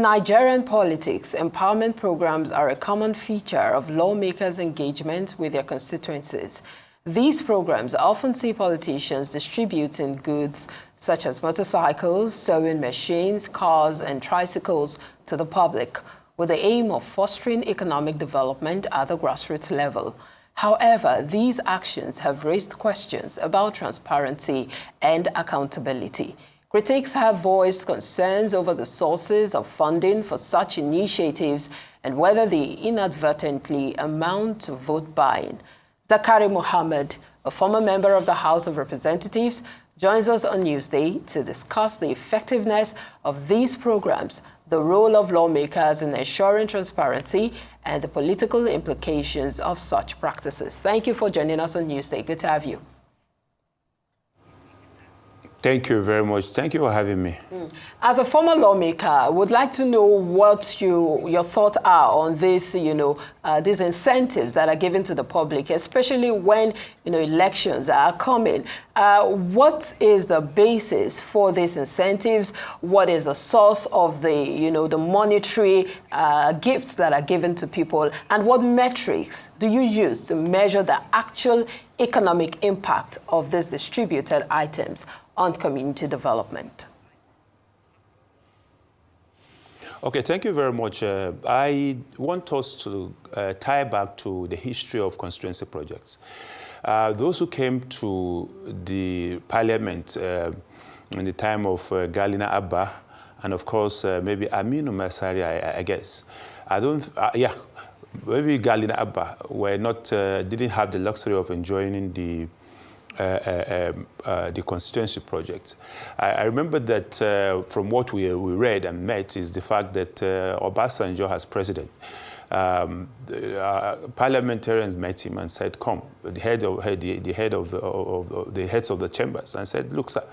Nigerian politics, empowerment programs are a common feature of lawmakers' engagement with their constituencies. These programs often see politicians distributing goods such as motorcycles, sewing machines, cars, and tricycles to the public, with the aim of fostering economic development at the grassroots level. However, these actions have raised questions about transparency and accountability. Critics have voiced concerns over the sources of funding for such initiatives and whether they inadvertently amount to vote buying. Mohammed, a former member of the House of Representatives, joins us on Newsday to discuss the effectiveness of these programs, the role of lawmakers in ensuring transparency, and the political implications of such practices. Thank you for joining us on Newsday. Good to have you. Thank you very much. Thank you for having me. As a former lawmaker, I would like to know what your thoughts are on this, these incentives that are given to the public, especially when, elections are coming. What is the basis for these incentives? What is the source of the, the monetary gifts that are given to people? And what metrics do you use to measure the actual economic impact of these distributed items on community development? Okay, thank you very much. I want us to tie back to the history of constituency projects. Those who came to the parliament in the time of Galina Abba, and of course, maybe Aminu Masari, I guess. Maybe Galina Abba were not, didn't have the luxury of enjoying the constituency project. I remember that from what we read and met is the fact that Obasanjo as president, parliamentarians met him and said, "Come," the heads of the chambers, and said, "Look, sir,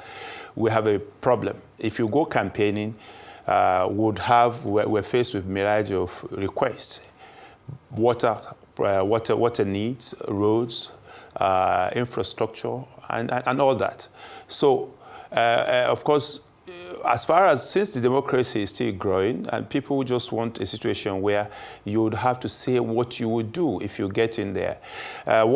we have a problem. If you go campaigning, we're faced with mirage of requests, water needs, roads, infrastructure, and all that." So, of course, since the democracy is still growing, and people just want a situation where you would have to say what you would do if you get in there. In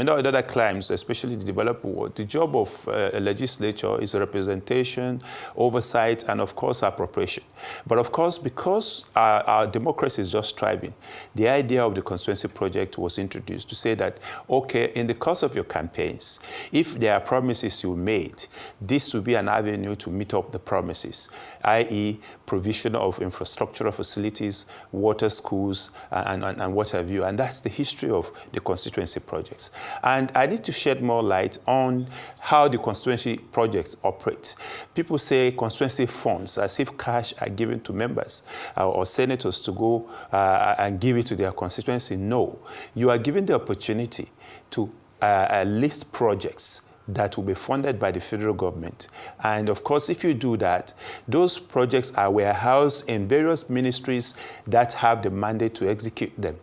other climes, especially the developed world, the job of a legislature is representation, oversight, and of course appropriation. But of course, because our democracy is just thriving, the idea of the constituency project was introduced to say that, okay, in the course of your campaigns, if there are promises you made, this will be an avenue to meet up the promises, i.e. provision of infrastructural facilities, water, schools, and what have you. And that's the history of the constituency projects. And I need to shed more light on how the constituency projects operate. People say constituency funds as if cash are given to members or senators to go and give it to their constituency. No, you are given the opportunity to list projects that will be funded by the federal government. And of course, if you do that, those projects are warehoused in various ministries that have the mandate to execute them.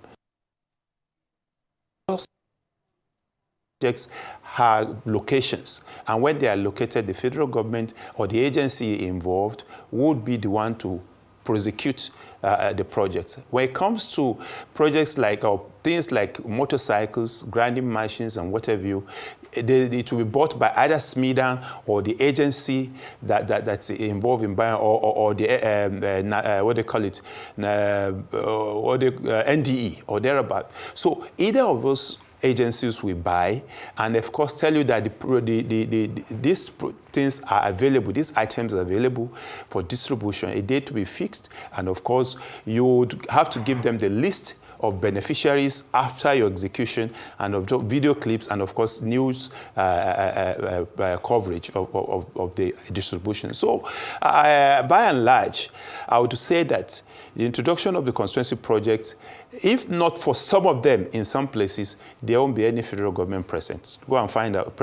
Those projects have locations, and when they are located, the federal government or the agency involved would be the one to prosecute the projects. When it comes to projects like things like motorcycles, grinding machines, and what have you, it will be bought by either SMIDA or the agency that's involved in buying, or the what they call it, NDE or thereabout. So either of those agencies will buy, and of course tell you that these things are available, these items are available for distribution, a date to be fixed, and of course you would have to give them the list of beneficiaries after your execution, and of video clips, and of course news coverage of the distribution. So by and large, I would say that the introduction of the constituency projects, if not for some of them in some places, there won't be any federal government presence. Go and find out,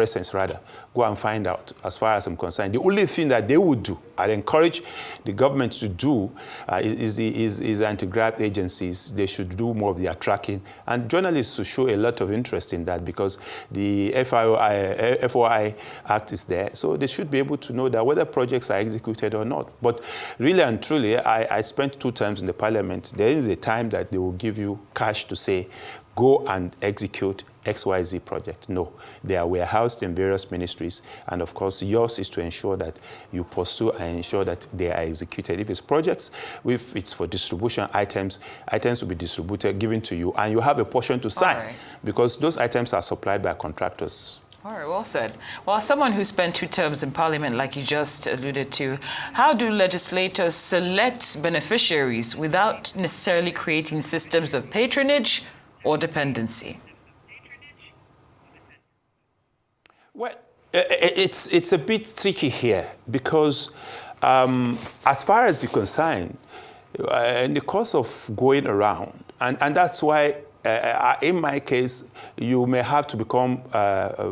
Go and find out, as far as I'm concerned. The only thing that they would do, I'd encourage the government to do, is anti-graft agencies. They should do more of their tracking. And journalists should show a lot of interest in that because the FOI Act is there. So they should be able to know that whether projects are executed or not. But really and truly, I spent 2 terms in the parliament. There is a time that they will give you cash to say, go and execute XYZ project. No, they are warehoused in various ministries, and of course yours is to ensure that you pursue and ensure that they are executed. If it's projects, if it's for distribution items will be distributed, given to you, and you have a portion to sign because those items are supplied by contractors. All right, well said. Well, as someone who spent 2 terms in Parliament, like you just alluded to, how do legislators select beneficiaries without necessarily creating systems of patronage or dependency? Well, it's a bit tricky here because as far as you're concerned, in the course of going around, and that's why in my case, you may have to become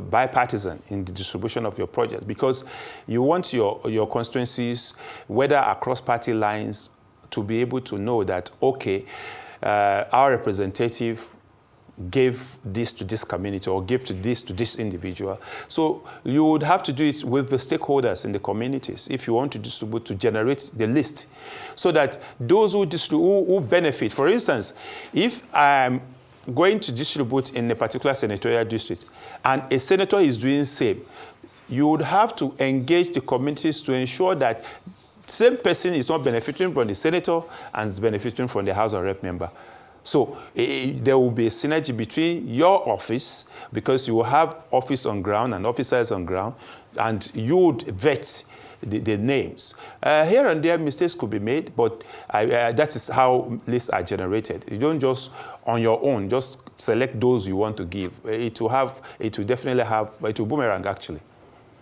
bipartisan in the distribution of your project because you want your constituencies, whether across party lines, to be able to know that, okay, our representative gave this to this community or gave to this individual. So you would have to do it with the stakeholders in the communities if you want to distribute, to generate the list so that those who benefit, for instance, if I'm going to distribute in a particular senatorial district and a senator is doing the same, you would have to engage the communities to ensure that same person is not benefiting from the senator and is benefiting from the House of Rep member. So there will be a synergy between your office, because you will have office on ground and officers on ground, and you would vet the names. Here and there, mistakes could be made, but that is how lists are generated. You don't just, on your own, just select those you want to give. It will definitely have, it will boomerang, actually.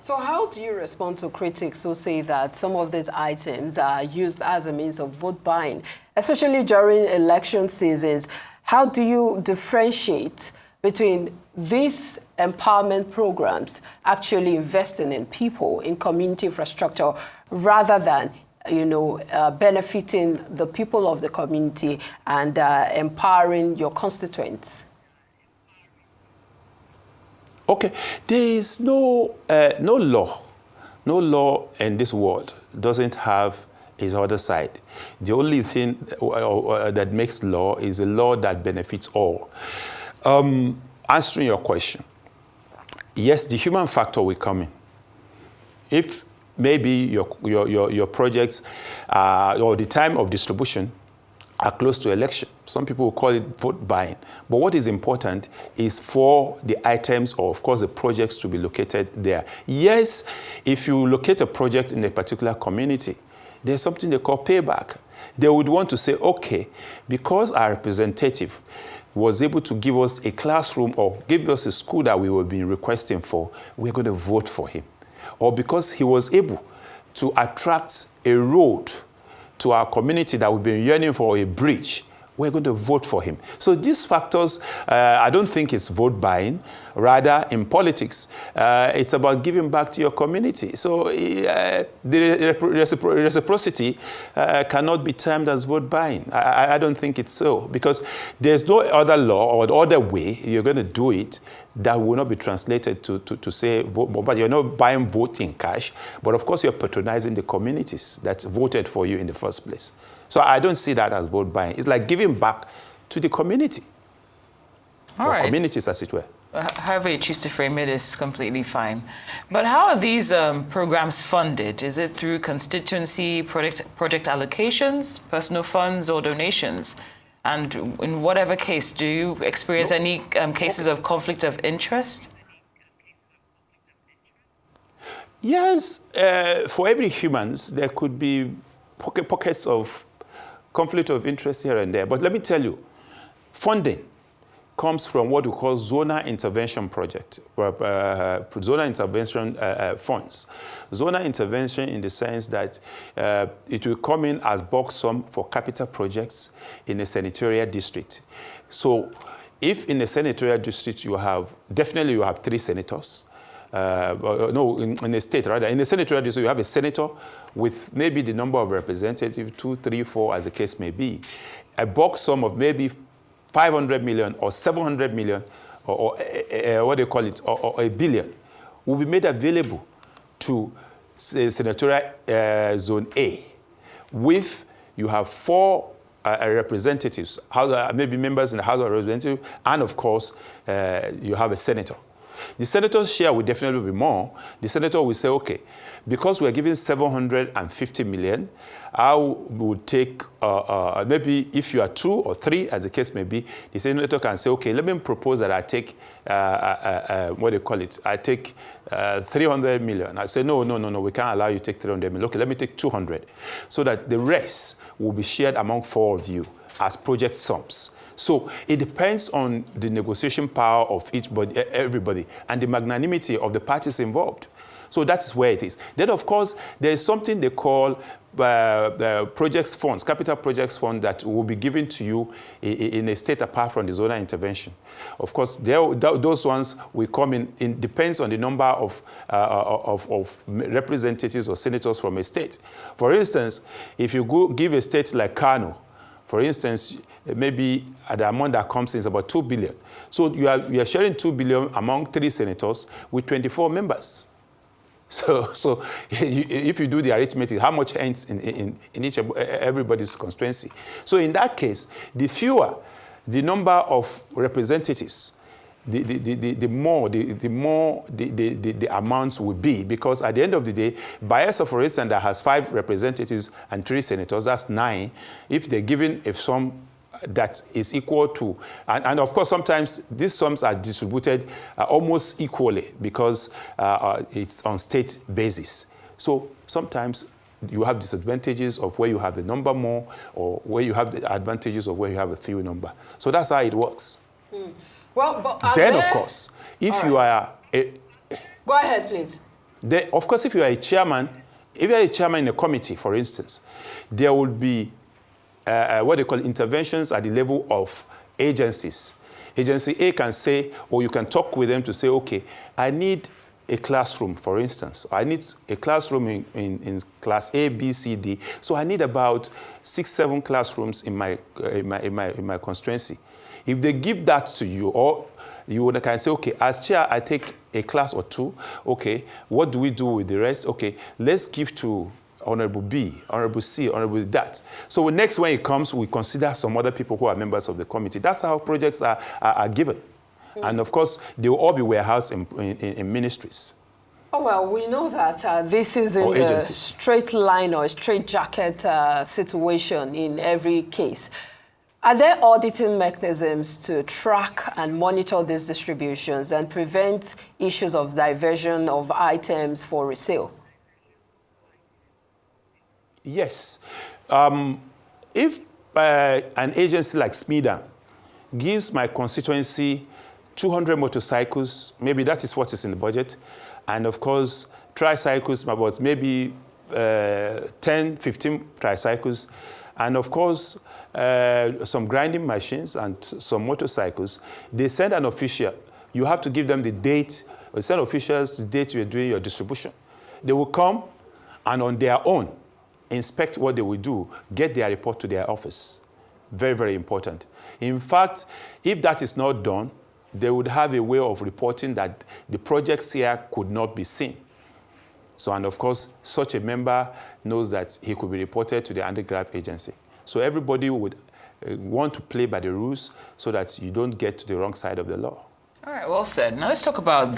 So how do you respond to critics who say that some of these items are used as a means of vote buying, especially during election seasons? How do you differentiate between these empowerment programs actually investing in people, in community infrastructure, rather than, benefiting the people of the community and empowering your constituents? Okay, there is no law in this world doesn't have its other side. The only thing that makes law is a law that benefits all. Answering your question, yes, the human factor will come in. If maybe your projects or the time of distribution are close to election, some people will call it vote buying. But what is important is for the items or, of course, the projects to be located there. Yes, if you locate a project in a particular community, there's something they call payback. They would want to say, okay, because our representative was able to give us a classroom or give us a school that we were being requesting for, we're going to vote for him. Or because he was able to attract a road to our community that we've been yearning for, a bridge, we're going to vote for him. So these factors, I don't think it's vote buying. Rather, in politics, it's about giving back to your community. So the reciprocity cannot be termed as vote buying. I don't think it's so, because there's no other law or other way you're going to do it that will not be translated to say vote, but you're not buying vote in cash, but of course you're patronizing the communities that voted for you in the first place. So I don't see that as vote buying. It's like giving back to the community. All right. Communities, as it were. However you choose to frame it is completely fine. But how are these programs funded? Is it through constituency project allocations, personal funds, or donations? And in whatever case, do you experience any cases of conflict of interest? Yes, for every humans, there could be pockets of conflict of interest here and there. But let me tell you, funding comes from what we call zonal intervention project, zonal intervention funds. Zonal intervention in the sense that it will come in as bulk sum for capital projects in a senatorial district. So if in a senatorial district you have 3 senators, in a state, rather. In a senatorial district, you have a senator with maybe the number of representatives, 2, 3, 4, as the case may be. A bulk sum of maybe 500 million or 700 million or what do you call it, or a billion will be made available to senatorial zone A with you have 4 representatives, maybe members in the House of Representatives, and of course, you have a senator. The senator's share will definitely be more. The senator will say, okay, because we're giving 750 million, I would take, maybe if you are 2 or 3, as the case may be, the senator can say, okay, let me propose that I take, what do you call it? I take 300 million. I say, no, we can't allow you to take 300 million. Okay, let me take 200. So that the rest will be shared among 4 of you as project sums. So it depends on the negotiation power of everybody, and the magnanimity of the parties involved. So that's where it is. Then, of course, there is something they call the projects funds, capital projects fund that will be given to you in a state apart from the zonal intervention. Of course, those ones will come in depends on the number of representatives or senators from a state. For instance, if you give a state like Kano, for instance, maybe the amount that comes in is about 2 billion. So you are sharing 2 billion among 3 senators with 24 members. So if you do the arithmetic, how much ends in everybody's constituency? So in that case, the fewer the number of representatives, the more the amounts will be, because at the end of the day, Bayelsa, for instance, that has 5 representatives and 3 senators, that's 9. If they're given a sum that is equal to, and of course sometimes these sums are distributed almost equally because it's on state basis. So sometimes you have disadvantages of where you have the number more, or where you have the advantages of where you have a few number. So that's how it works. Well, but then, of course, if you are go ahead, please. Of course, if you are a chairman, in a committee, for instance, there will be what they call interventions at the level of agencies. Agency A can say, or you can talk with them to say, okay, I need a classroom, for instance. I need a classroom in class A, B, C, D. So I need about 6, 7 classrooms in my constituency. If they give that to you, or you can say, okay, as chair, I take a class or 2. Okay, what do we do with the rest? Okay, let's give to Honorable B, Honorable C, Honorable that. So next when it comes, we consider some other people who are members of the committee. That's how projects are given. And of course, they will all be warehoused in ministries. Oh, well, we know that this is in a straight line or a straight jacket situation in every case. Are there auditing mechanisms to track and monitor these distributions and prevent issues of diversion of items for resale? Yes. If an agency like SMIDA gives my constituency 200 motorcycles, maybe that is what is in the budget, and of course, tricycles, about maybe 10, 15 tricycles, and of course, some grinding machines and some motorcycles, they send an official. You have to give them the date, or send officials the date you're doing your distribution. They will come and on their own inspect what they will do, get their report to their office. Very, very important. In fact, if that is not done, they would have a way of reporting that the projects here could not be seen. So, and of course, such a member knows that he could be reported to the anti-graft agency. So everybody would want to play by the rules so that you don't get to the wrong side of the law. All right, well said. Now let's talk about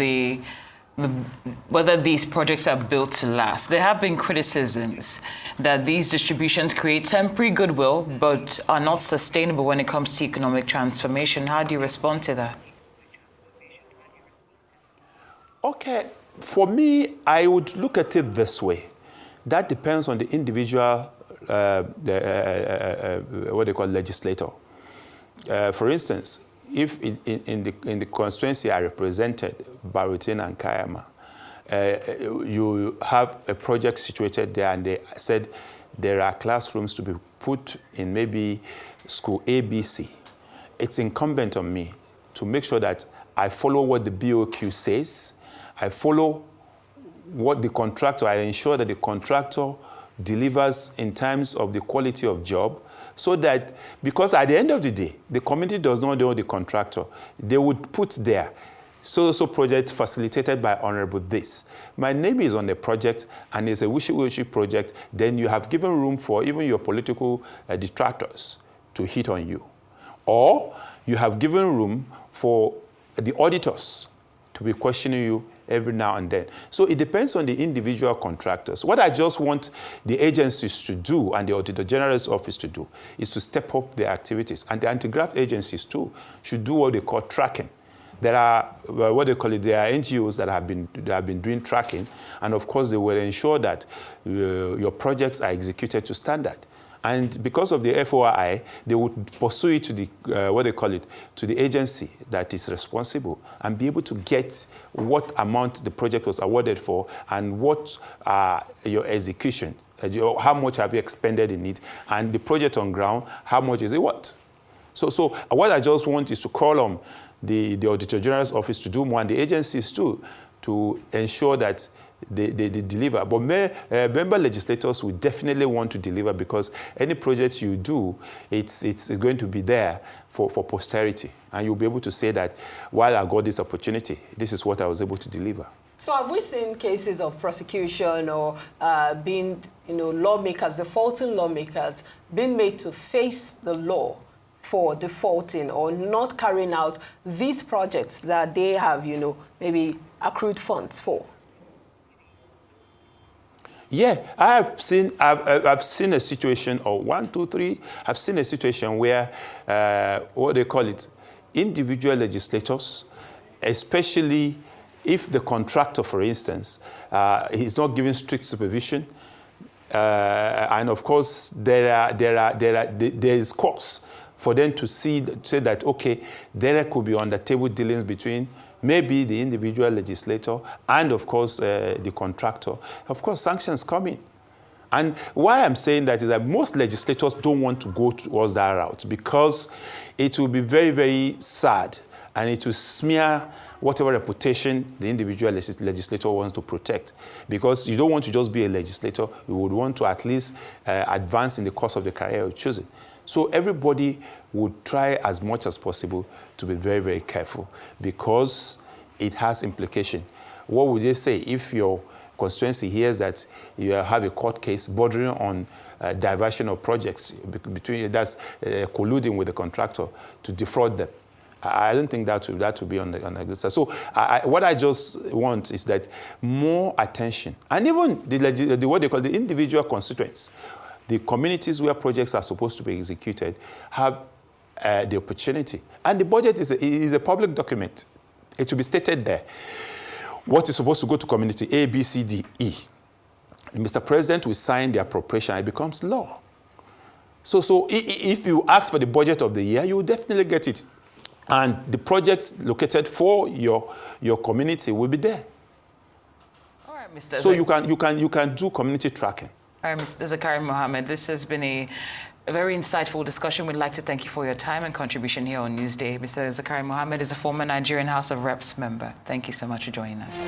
whether these projects are built to last. There have been criticisms that these distributions create temporary goodwill but are not sustainable when it comes to economic transformation. How do you respond to that? Okay, for me, I would look at it this way. That depends on the individual, what they call legislator. For instance, if in the constituency are represented Barutin and Kayama, you have a project situated there, and they said there are classrooms to be put in maybe school ABC. It's incumbent on me to make sure that I follow what the BOQ says. I follow what the contractor, I ensure that the contractor delivers in terms of the quality of job, so that, because at the end of the day, the community does not know the contractor. They would put there, so project facilitated by Honorable this. My name is on the project and it's a wishy-washy project, then you have given room for even your political detractors to hit on you. Or you have given room for the auditors to be questioning you every now and then. So it depends on the individual contractors. What I just want the agencies to do and the Auditor General's office to do is to step up their activities. And the anti-graft agencies too should do what they call tracking. There are, what they call it, there are NGOs that have been doing tracking, and of course they will ensure that your projects are executed to standard. And because of the FOI, they would pursue it to the, what they call it, to the agency that is responsible and be able to get what amount the project was awarded for and what your execution, how much have you expended in it, and the project on ground, how much is it worth? So what I just want is to call on the Auditor General's office to do more, and the agencies too, to ensure that they deliver. But member legislators will definitely want to deliver, because any project you do, it's going to be there for posterity. And you'll be able to say that, while I got this opportunity, this is what I was able to deliver. So have we seen cases of prosecution or lawmakers, defaulting lawmakers, being made to face the law for defaulting or not carrying out these projects that they have, maybe accrued funds for? Yeah, I've seen a situation, or 1, 2, 3. I've seen a situation where what they call it, individual legislators, especially if the contractor, for instance, is not giving strict supervision, and of course there is cause for them to say that, okay, there could be on-the-table dealings between maybe the individual legislator and, of course, the contractor. Of course, sanctions come in. And why I'm saying that is that most legislators don't want to go towards that route, because it will be very, very sad, and it will smear whatever reputation the individual legislator wants to protect. Because you don't want to just be a legislator, you would want to at least advance in the course of the career you're choosing. So everybody would try as much as possible to be very, very careful, because it has implication. What would they say if your constituency hears that you have a court case bordering on diversion of projects, that's colluding with the contractor to defraud them? I don't think that would be on the good side. So what I just want is that more attention, and even what they call the individual constituents, the communities where projects are supposed to be executed, have the opportunity. And the budget is a public document. It will be stated there what is supposed to go to community A, B, C, D, E. And Mr. President will sign the appropriation, and it becomes law. So if you ask for the budget of the year, you will definitely get it. And the projects located for your community will be there. All right, Mr. So you can do community tracking. All right, Mr. Zakari Mohammed, this has been a very insightful discussion. We'd like to thank you for your time and contribution here on Newsday. Mr. Zakari Mohammed is a former Nigerian House of Reps member. Thank you so much for joining us.